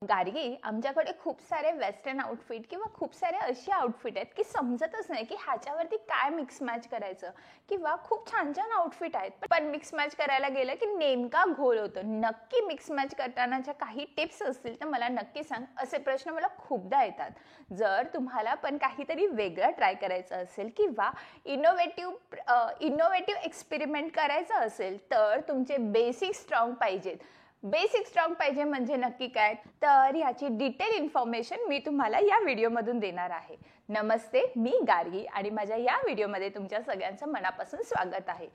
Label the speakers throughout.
Speaker 1: गार्गी, आमच्याकडे खूप सारे वेस्टर्न आउटफिट किंवा खूप सारे असे आउटफिट आहेत की समजतच नाही की ह्याच्यावरती काय मिक्स मॅच करायचं किंवा खूप छान छान आउटफिट आहेत पण मिक्स मॅच करायला गेलं की नेमका घोळ होतो. नक्की मिक्स मॅच करतानाच्या काही टिप्स असतील तर मला नक्की सांग. असे प्रश्न मला खूपदा येतात. जर तुम्हाला पण काहीतरी वेगळं ट्राय करायचं असेल किंवा इनोव्हेटिव्ह एक्सपेरिमेंट करायचं असेल तर तुमचे बेसिक स्ट्रॉंग पाहिजेत. बेसिक स्ट्रॉंग पाहिजे म्हणजे नक्की काय, तर ह्याची डिटेल इन्फॉर्मेशन मी तुम्हाला या व्हिडिओमधून देणार आहे. नमस्ते, मी गार्गी आणि माझ्या या व्हिडिओमध्ये तुमच्या सगळ्यांचं मनापासून स्वागत आहे.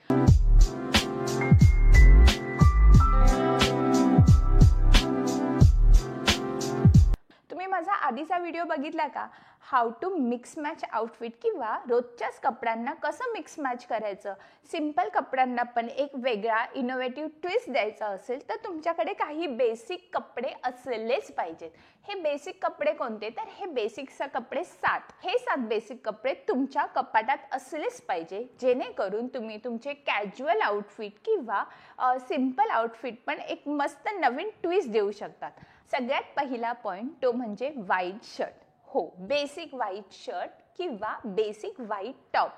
Speaker 1: तुम्ही माझा आधीचा व्हिडिओ बघितला का? How to mix match outfit किंवा रोजच्याच कपड्यांना कसं मिक्स मॅच करायचं. सिंपल कपड्यांना पण एक वेगळा इनोव्हेटिव्ह ट्विस्ट द्यायचा असेल तर तुमच्याकडे काही बेसिक कपडे असलेच पाहिजेत. हे बेसिक कपडे कोणते, तर हे बेसिक कपडे 7. हे 7 बेसिक कपडे तुमच्या कपाटात असलेच पाहिजे, जेणेकरून तुम्ही तुमचे कॅज्युअल आउटफिट किंवा सिंपल आउटफिट पण एक मस्त नवीन ट्विस्ट देऊ शकतात. सगळ्यात पहिला पॉइंट तो म्हणजे व्हाईट शर्ट. हो, बेसिक व्हाईट शर्ट किंवा बेसिक व्हाईट टॉप.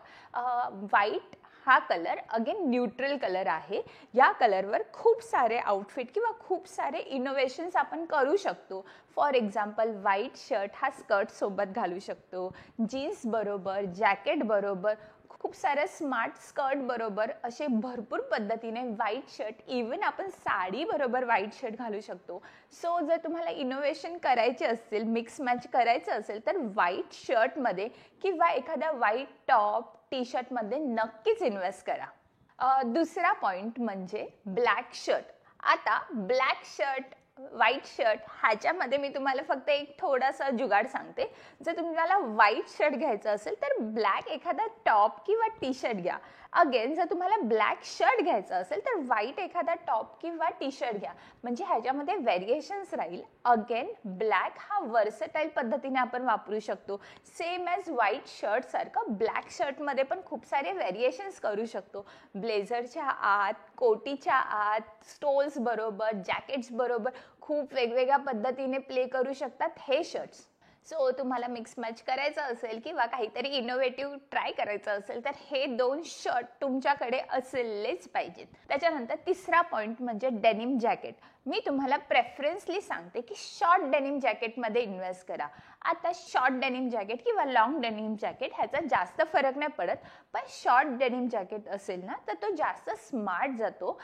Speaker 1: व्हाईट हा कलर अगेन न्यूट्रल कलर आहे. या कलरवर खूप सारे आउटफिट किंवा खूप सारे इनोव्हेशन्स आपण करू शकतो. फॉर एक्झाम्पल, व्हाईट शर्ट हा स्कर्ट सोबत घालू शकतो, जीन्स बरोबर, जॅकेट बरोबर, खूप साऱ्या स्मार्ट स्कर्ट बरोबर असे भरपूर पद्धतीने व्हाईट शर्ट, इवन आपण साडी बरोबर व्हाईट शर्ट घालू शकतो. सो जर तुम्हाला इनोव्हेशन करायचे असेल, मिक्स मॅच करायचं असेल तर व्हाईट शर्टमध्ये किंवा एखाद्या व्हाईट टॉप टी शर्टमध्ये नक्कीच इन्व्हेस्ट करा. दुसरा पॉइंट म्हणजे ब्लॅक शर्ट. आता ब्लॅक शर्ट, व्हाईट शर्ट ह्याच्यामध्ये मी तुम्हाला फक्त एक थोडासा जुगाड सांगते. जर तुम्हाला व्हाईट शर्ट घ्यायचं असेल तर ब्लॅक एखादा टॉप किंवा टी शर्ट घ्या. अगेन जर तुम्हाला ब्लॅक शर्ट घ्यायचं असेल तर व्हाईट एखादा टॉप किंवा टी शर्ट घ्या, म्हणजे ह्याच्यामध्ये व्हेरिएशन्स राहील. अगेन ब्लॅक हा वर्सटाईल पद्धतीने आपण वापरू शकतो. सेम ॲज व्हाईट शर्ट सारखं ब्लॅक शर्टमध्ये पण खूप सारे व्हेरिएशन्स करू शकतो. ब्लेझरच्या आत, कोटीच्या आत, स्टोल्स बरोबर, जॅकेट्स बरोबर खूप वेगवेगळ्या पद्धतीने प्ले करू शकतात हे शर्ट्स. सो तुम्हाला मिक्स मॅच करायचं असेल किंवा काहीतरी इनोव्हेटिव्ह ट्राय करायचं असेल तर हे 2 शर्ट तुमच्याकडे असलेच पाहिजेत. त्याच्यानंतर तिसरा पॉइंट म्हणजे डेनिम जॅकेट. मी तुम्हाला प्रेफरन्सली सांगते की शॉर्ट डेनिम जॅकेटमध्ये इन्व्हेस्ट करा. आता शॉर्ट डेनिम जॅकेट किंवा लॉंग डेनिम जॅकेट ह्याचा जास्त फरक नाही पडत, पण शॉर्ट डेनिम जॅकेट असेल ना तर तो जास्त स्मार्ट जातो.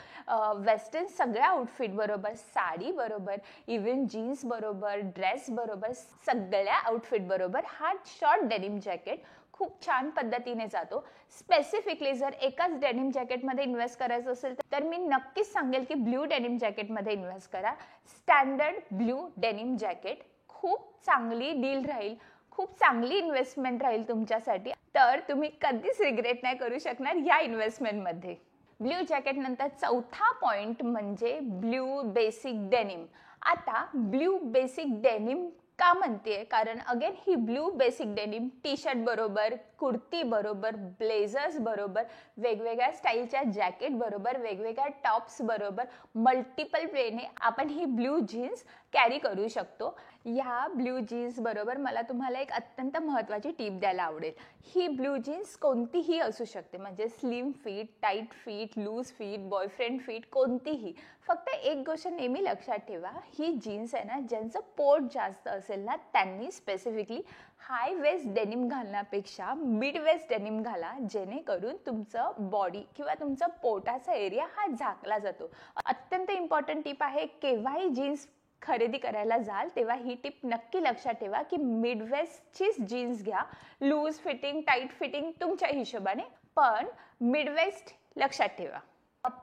Speaker 1: वेस्टर्न सगळ्या आउटफिट बरोबर, साडी बरोबर, इवन जीन्स बरोबर, ड्रेस बरोबर, सगळ्या आउटफिट बरोबर हा शॉर्ट डेनिम जॅकेट खूप छान पद्धतीने जातो. स्पेसिफिकली जर एकाच डेनिम जॅकेटमध्ये इन्व्हेस्ट करायचं असेल तर मी नक्कीच सांगेल की ब्ल्यू डेनिम जॅकेटमध्ये इन्व्हेस्ट करा. स्टँडर्ड ब्ल्यू डेनिम जॅकेट खूप चांगली डील राहील, खूप चांगली इन्व्हेस्टमेंट राहील तुमच्यासाठी. तर तुम्ही कधीच रिग्रेट नाही करू शकणार या इन्व्हेस्टमेंटमध्ये. ब्ल्यू जॅकेट नंतर चौथा पॉइंट म्हणजे ब्ल्यू बेसिक डेनिम. आता ब्ल्यू बेसिक डेनिम का म्हणते, कारण अगेन ही blue basic denim T shirt बरोबर, कुर्ती बरोबर, ब्लेझर्स बरोबर, वेगवेगळ्या स्टाईलच्या जॅकेट बरोबर, वेगवेगळ्या टॉप्स बरोबर, मल्टिपल वेने आपण ही ब्ल्यू जीन्स कॅरी करू शकतो. ह्या ब्ल्यू जीन्स बरोबर मला तुम्हाला एक अत्यंत महत्त्वाची टीप द्यायला आवडेल. ही ब्ल्यू जीन्स कोणतीही असू शकते, म्हणजे slim fit, tight fit, loose fit, boyfriend fit, कोणतीही. फक्त एक गोष्ट नेहमी लक्षात ठेवा, ही जीन्स आहे ना, ज्यांचं पोट जास्त असेल ना त्यांनी स्पेसिफिकली हाय वेस्ट डेनिम घालण्यापेक्षा मिड वेस्ट डेनिम घाला, जेणेकरून तुमचं बॉडी किंवा तुमचा पोटाचा एरिया हा झाकला जातो. अत्यंत इम्पॉर्टंट टिप आहे. केव्हाही जीन्स खरेदी करायला जाल तेव्हा ही टिप नक्की लक्षात ठेवा की मिड वेस्टचीच जीन्स घ्या. लूज फिटिंग, टाईट फिटिंग तुमच्या हिशोबाने, पण मिड वेस्ट लक्षात ठेवा.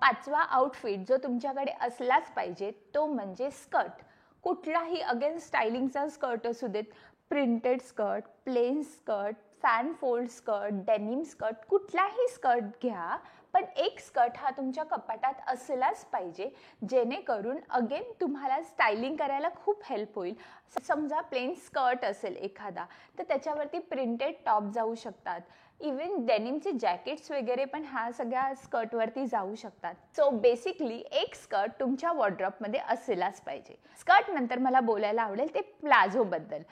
Speaker 1: पाचवा आउटफिट जो तुमच्याकडे असलाच पाहिजे तो म्हणजे स्कर्ट. कुठलाही अगेन स्टायलिंगचा स्कर्ट असू देत, printed skirt, plain skirt, fan fold skirt, denim skirt, कुठलाही स्कर्ट घ्या, पण एक स्कर्ट हा तुमच्या कपाटात असलाच पाहिजे, जेणेकरून अगेन तुम्हाला स्टायलिंग करायला खूप हेल्प होईल. समजा प्लेन स्कर्ट असेल एखादा तर त्याच्यावरती प्रिंटेड टॉप जाऊ शकतात. इवन डेनिमचे जॅकेट्स वगैरे पण ह्या सगळ्या स्कर्टवरती जाऊ शकतात. सो बेसिकली एक स्कर्ट तुमच्या वॉर्डरोबमध्ये असेलच पाहिजे. स्कर्ट नंतर मला बोलायला आवडेल ते प्लाझोबद्दल.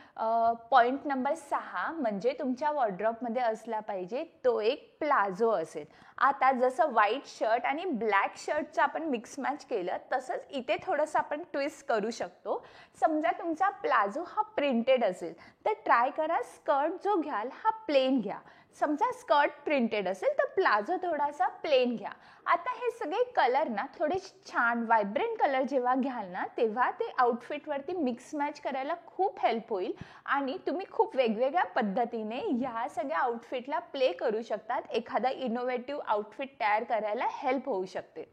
Speaker 1: पॉईंट नंबर 6 म्हणजे तुमच्या वॉर्डरोबमध्ये असला पाहिजे तो एक प्लाझो असेल. आता जसं व्हाईट शर्ट आणि ब्लॅक शर्टचं आपण मिक्स मॅच केलं तसंच इथे थोडंसं आपण ट्विस्ट करू शकतो. समजा तुमचा प्लाझो हा प्रिंटेड असेल तर ट्राय करा स्कर्ट जो घ्याल हा प्लेन घ्या. समजा स्कर्ट प्रिंटेड असेल तर प्लाझो थोडासा प्लेन घ्या. आता हे सगळे कलर ना थोडे छान व्हायब्रंट कलर जेव्हा घ्याल ना तेव्हा ते आउटफिटवरती मिक्स मॅच करायला खूप हेल्प होईल आणि तुम्ही खूप वेगवेगळ्या पद्धतीने ह्या सगळ्या आउटफिटला प्ले करू शकतात. एखादा इनोव्हेटिव्ह आउटफिट तयार करायला हेल्प होऊ शकते.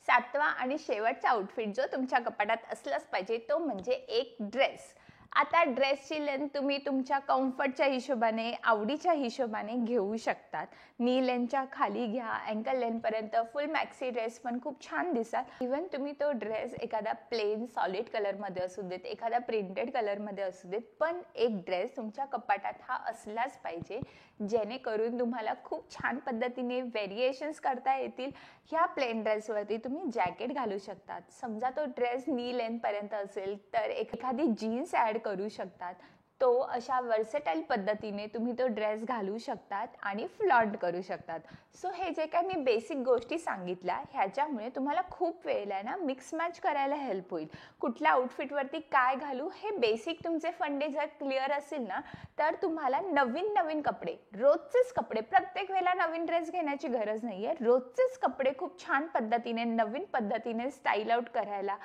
Speaker 1: 7वा आणि शेवटचा आउटफिट जो तुमच्या कपाटात असलाच पाहिजे तो म्हणजे एक ड्रेस. आता ड्रेसची लेंथ तुम्ही तुमच्या कम्फर्टच्या हिशोबाने आवडीच्या हिशोबाने घेऊ शकतात. नी लेंथच्या खाली घ्या, अँकल लेंथपर्यंत फुल मॅक्सी ड्रेस पण खूप छान दिसाल. इवन तुम्ही तो ड्रेस एखादा प्लेन सॉलिड कलरमध्ये असू देत, एखादा प्रिंटेड कलरमध्ये असू देत, पण एक ड्रेस तुमच्या कपाटात हा असलाच पाहिजे जेणेकरून तुम्हाला खूप छान पद्धतीने व्हेरिएशन्स करता येतील. ह्या प्लेन ड्रेसवरती तुम्ही जॅकेट घालू शकतात. समजा तो ड्रेस नी लेंथपर्यंत असेल तर एखादी जीन्स ॲड करू शकतात. तो अशा वर्सेटाईल पद्धतीने तुम्ही तो ड्रेस घालू शकतात आणि फ्लॉन्ट करू शकतात. सो हे जे काय मी बेसिक गोष्टी सांगितल्या ह्याच्यामुळे तुम्हाला खूप वेळेला ना मिक्स मॅच करायला हेल्प होईल. कुठल्या आउटफिटवरती काय घालू हे बेसिक तुमचे फंडे जर क्लिअर असेल ना तर तुम्हाला नवीन नवीन कपडे, रोजचेच कपडे, प्रत्येक वेळेला नवीन ड्रेस घेण्याची गरज नाही आहे. रोजचेच कपडे खूप छान पद्धतीने नवीन पद्धतीने स्टाईल आउट करायला,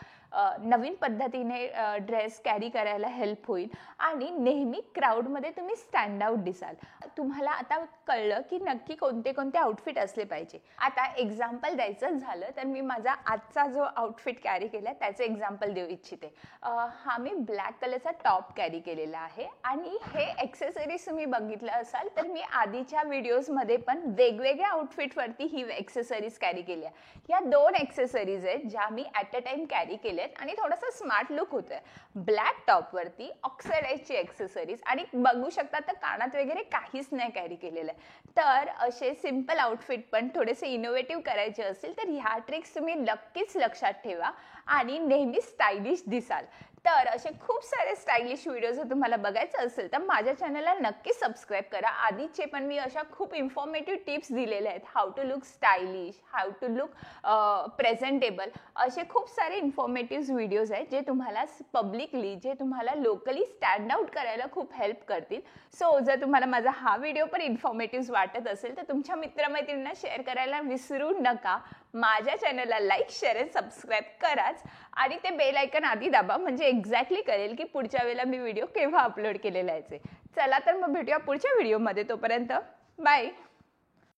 Speaker 1: नवीन पद्धतीने ड्रेस कॅरी करायला हेल्प होईल आणि नेहमी क्राऊडमध्ये तुम्ही स्टँड आउट दिसाल. तुम्हाला आता कळलं की नक्की कोणते कोणते आउटफिट असले पाहिजे. आता एक्झाम्पल द्यायचं झालं तर मी माझा आजचा जो आउटफिट कॅरी केला त्याचं एक्झाम्पल देऊ इच्छिते. हा मी ब्लॅक कलरचा टॉप कॅरी केलेला आहे आणि हे एक्सेसरीज तुम्ही बघितलं असाल तर मी आधीच्या व्हिडिओजमध्ये पण वेगवेगळ्या आउटफिटवरती ही एक्सेसरीज कॅरी केल्या. या 2 एक्सेसरीज आहेत ज्या मी ॲट अ टाइम कॅरी केल्यात आणि थोडंसं स्मार्ट लुक होतंय. ब्लॅक टॉपवरती ऑक्सिडाइजची एक्सेसरीज आणि बघू शकता तर कानात वगैरे काहीच नाही कॅरी केलेलं आहे. तर असे सिम्पल आउटफिट पण थोडेसे इनोव्हेटिव्ह करायचे असेल तर ह्या ट्रिक्स तुम्ही नक्कीच लक्षात ठेवा आणि नेहमी स्टायलिश दिसाल. तर असे खूप सारे स्टायलिश व्हिडिओ जर तुम्हाला बघायचं असेल तर माझ्या चॅनलला नक्की सबस्क्राईब करा. आधीचे पण मी अशा खूप इन्फॉर्मेटिव्ह टिप्स दिलेल्या आहेत. How to look stylish, how to look presentable, असे खूप सारे इन्फॉर्मेटिव्ह व्हिडिओज आहेत जे तुम्हाला पब्लिकली, जे तुम्हाला लोकली स्टँड आउट करायला खूप हेल्प करतील. सो जर तुम्हाला माझा हा व्हिडिओ पण इन्फॉर्मेटिव्ह वाटत असेल तर तुमच्या मित्रमैत्रिणींना शेअर करायला विसरू नका. माझ्या चॅनलला लाईक, शेअर आणि सबस्क्राईब कराच आणि ते बेल आयकन आधी दाबा म्हणजे एक्झॅक्टली कळेल की पुढच्या वेळेला मी व्हिडिओ केव्हा अपलोड केलेला आहे. चला तर मग भेटूया पुढच्या व्हिडिओमध्ये. तोपर्यंत बाय.